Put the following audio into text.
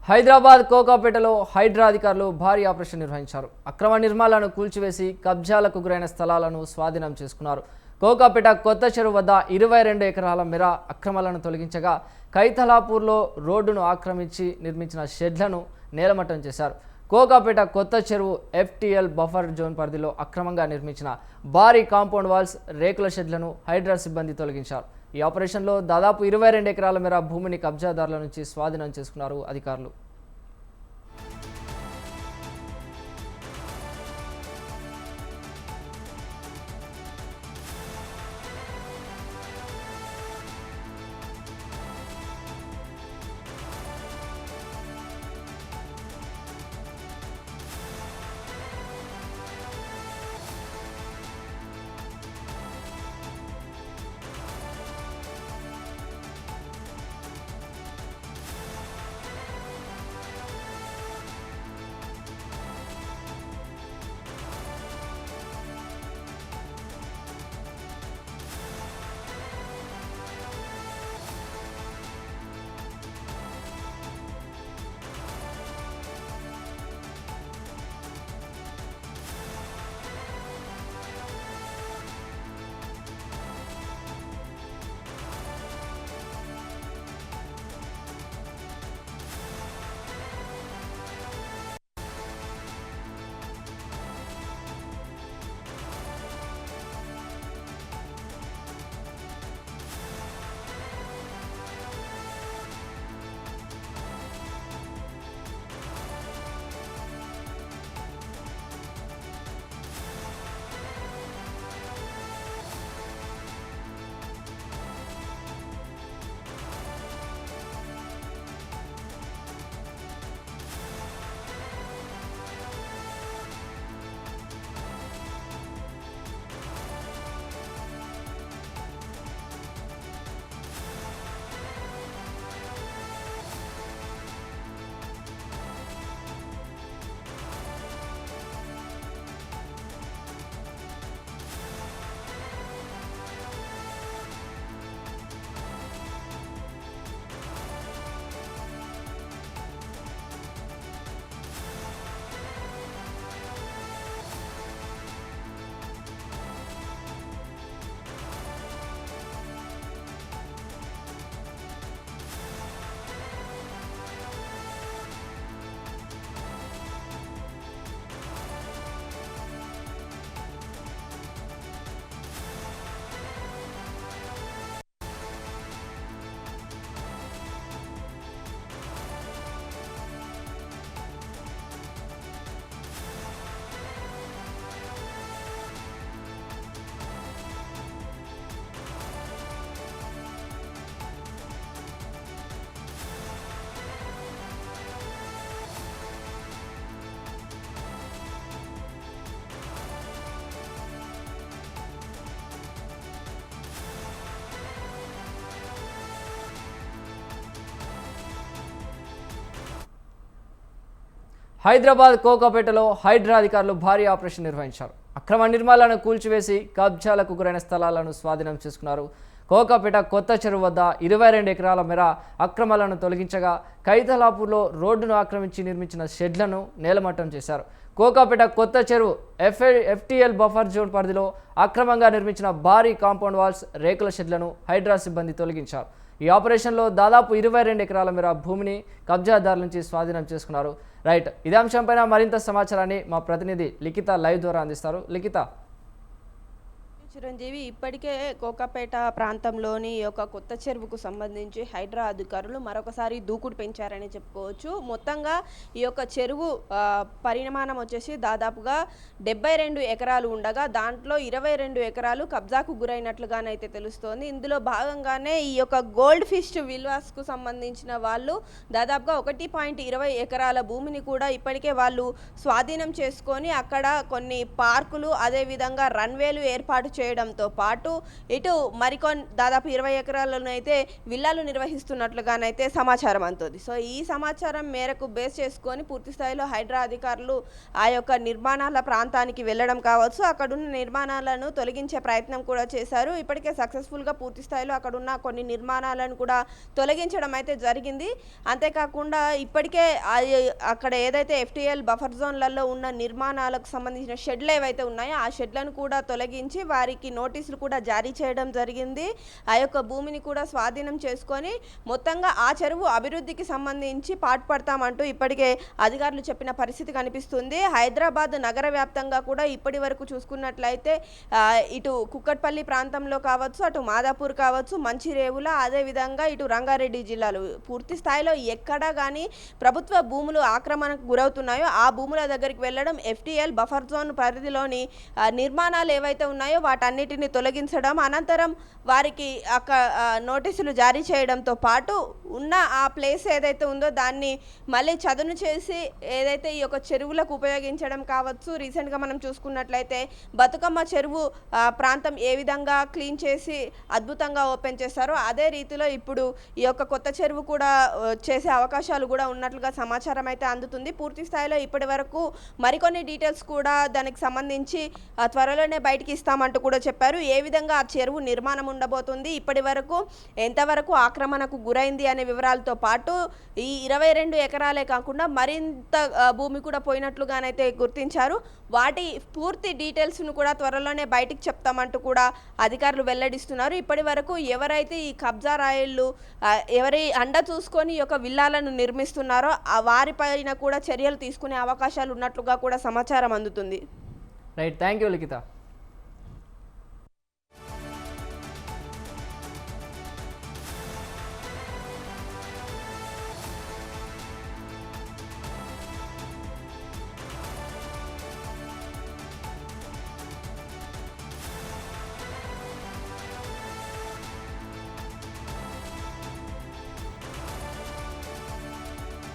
హైదరాబాద్ కోకాపేటలో హైడ్రా అధికారులు భారీ ఆపరేషన్ నిర్వహించారు. అక్రమ నిర్మాణాలను కూల్చివేసి కబ్జాలకు గురైన స్థలాలను స్వాధీనం చేసుకున్నారు. కోకాపేట కొత్త చెరువు వద్ద 22 ఎకరాల మేర అక్రమాలను తొలగించగా కైతలాపూర్లో రోడ్డును ఆక్రమించి నిర్మించిన షెడ్లను నేలమట్టం చేశారు. కోకాపేట కొత్త చెరువు FTL బఫర్ జోన్ పరిధిలో అక్రమంగా నిర్మించిన భారీ కాంపౌండ్ వాల్స్, రేకుల షెడ్లను హైడ్రా సిబ్బంది తొలగించారు. ఈ ఆపరేషన్లో దాదాపు 22 ఎకరాల మేర భూమిని కబ్జాదారుల నుంచి స్వాధీనం చేసుకున్నారు అధికారులు. హైదరాబాద్ కోకాపేటలో హైడ్రా అధికారులు భారీ ఆపరేషన్ నిర్వహించారు. అక్రమ నిర్మాణాలను కూల్చివేసి కబ్జాలకు గురైన స్థలాలను స్వాధీనం చేసుకున్నారు. కోకాపేట కొత్త చెరువు వద్ద 22 ఎకరాల మేర అక్రమాలను తొలగించగా కైతలాపూర్లో రోడ్డును ఆక్రమించి నిర్మించిన షెడ్లను నేలమట్టం చేశారు. కోకాపేట కొత్త చెరువు FTL బఫర్ జోన్ పరిధిలో అక్రమంగా నిర్మించిన భారీ కాంపౌండ్ వాల్స్, రేకుల షెడ్లను హైడ్రా సిబ్బంది తొలగించారు. ఈ ఆపరేషన్లో దాదాపు 22 ఎకరాల మేర భూమిని కబ్జాదారుల నుంచి స్వాధీనం చేసుకున్నారు. రైట్, ఇదే అంశంపైన మరింత సమాచారాన్ని మా ప్రతినిధి లిఖిత లైవ్ ద్వారా అందిస్తారు. లిఖిత. చిరంజీవి, ఇప్పటికే కోకాపేట ప్రాంతంలోని ఈ యొక్క కొత్త చెరువుకు సంబంధించి హైడ్రా అధికారులు మరొకసారి దూకుడు పెంచారని చెప్పుకోవచ్చు. మొత్తంగా ఈ యొక్క చెరువు పరిమాణం వచ్చేసి దాదాపుగా 72 ఎకరాలు ఉండగా దాంట్లో 22 ఎకరాలు కబ్జాకు గురైనట్లుగానైతే తెలుస్తోంది. ఇందులో భాగంగానే ఈ యొక్క గోల్డ్ ఫిష్ విల్వాస్కు సంబంధించిన వాళ్ళు దాదాపుగా 1.20 ఎకరాల భూమిని కూడా ఇప్పటికే వాళ్ళు స్వాధీనం చేసుకొని అక్కడ కొన్ని పార్కులు, అదేవిధంగా రన్వేలు ఏర్పాటు చేయడంతో పాటు ఇటు దాదాపు 20 ఎకరాలను అయితే విల్లాలు నిర్వహిస్తున్నట్లుగానైతే సమాచారం అందుతుంది. సో ఈ సమాచారం మేరకు బేస్ చేసుకొని పూర్తి స్థాయిలో హైడ్రా అధికారులు ఆ యొక్క నిర్మాణాల ప్రాంతానికి వెళ్ళడం కావచ్చు, అక్కడున్న నిర్మాణాలను తొలగించే ప్రయత్నం కూడా చేశారు. ఇప్పటికే సక్సెస్ఫుల్గా పూర్తి స్థాయిలో అక్కడున్న కొన్ని నిర్మాణాలను కూడా తొలగించడం అయితే జరిగింది. అంతేకాకుండా ఇప్పటికే అక్కడ ఏదైతే FTL బఫర్ జోన్లలో ఉన్న నిర్మాణాలకు సంబంధించిన షెడ్లు ఏవైతే ఉన్నాయో ఆ షెడ్లను కూడా తొలగించి వారికి నోటీసులు కూడా జారీ చేయడం జరిగింది. ఆ యొక్క భూమిని కూడా స్వాధీనం చేసుకొని మొత్తంగా ఆ చెరువు అభివృద్ధికి సంబంధించి పాటుపడతామంటూ ఇప్పటికే అధికారులు చెప్పిన పరిస్థితి కనిపిస్తుంది. హైదరాబాద్ నగర వ్యాప్తంగా కూడా ఇప్పటి వరకు చూసుకున్నట్లయితే ఇటు కుక్కట్పల్లి ప్రాంతంలో కావచ్చు, అటు మాదాపూర్ కావచ్చు, మంచిరేవుల, అదేవిధంగా ఇటు రంగారెడ్డి జిల్లాలు పూర్తి స్థాయిలో ఎక్కడా కానీ ప్రభుత్వ భూములు ఆక్రమణకు గురవుతున్నాయో ఆ భూముల దగ్గరికి వెళ్ళడం, FTL బఫర్ జోన్ పరిధిలోని నిర్మాణాలు ఏవైతే ఉన్నాయో వాటన్నిటిని తొలగించడం, అనంతరం వారికి నోటీసులు జారీ చేయడంతో పాటు ఉన్న ఆ ప్లేస్ ఏదైతే ఉందో దాన్ని మళ్ళీ చదును చేసి ఏదైతే ఈ యొక్క చెరువులకు ఉపయోగించడం కావచ్చు. రీసెంట్గా మనం చూసుకున్నట్లయితే బతుకమ్మ చెరువు ప్రాంతం ఏ విధంగా క్లీన్ చేసి అద్భుతంగా ఓపెన్ చేస్తారో అదే రీతిలో ఇప్పుడు ఈ యొక్క కొత్త చెరువు కూడా చేసే అవకాశాలు కూడా ఉన్నట్లుగా సమాచారం అయితే అందుతుంది. పూర్తి స్థాయిలో ఇప్పటి వరకు మరికొన్ని డీటెయిల్స్ కూడా దానికి సంబంధించి త్వరలోనే బయటికి ఇస్తామంటూ కూడా చెప్పారు. ఏ విధంగా ఆ చెరువు నిర్మాణం ఉండబోతుంది, ఇప్పటి వరకు ఎంతవరకు ఆక్రమణకు గురైంది అనే వివరాలతో పాటు ఈ 22 ఎకరాలే కాకుండా మరింత భూమి కూడా పోయినట్లుగానైతే గుర్తించారు. వాటి పూర్తి డీటెయిల్స్ను కూడా త్వరలోనే బయటికి చెప్తామంటూ కూడా అధికారులు వెల్లడిస్తున్నారు. ఇప్పటి వరకు ఎవరైతే ఈ కబ్జా రాయిళ్ళు ఎవరి అండ చూసుకొని ఈ యొక్క విల్లాలను నిర్మిస్తున్నారో వారిపైన కూడా చర్యలు తీసుకునే అవకాశాలు ఉన్నట్లుగా కూడా సమాచారం అందుతుంది. Right, thank you Likhita.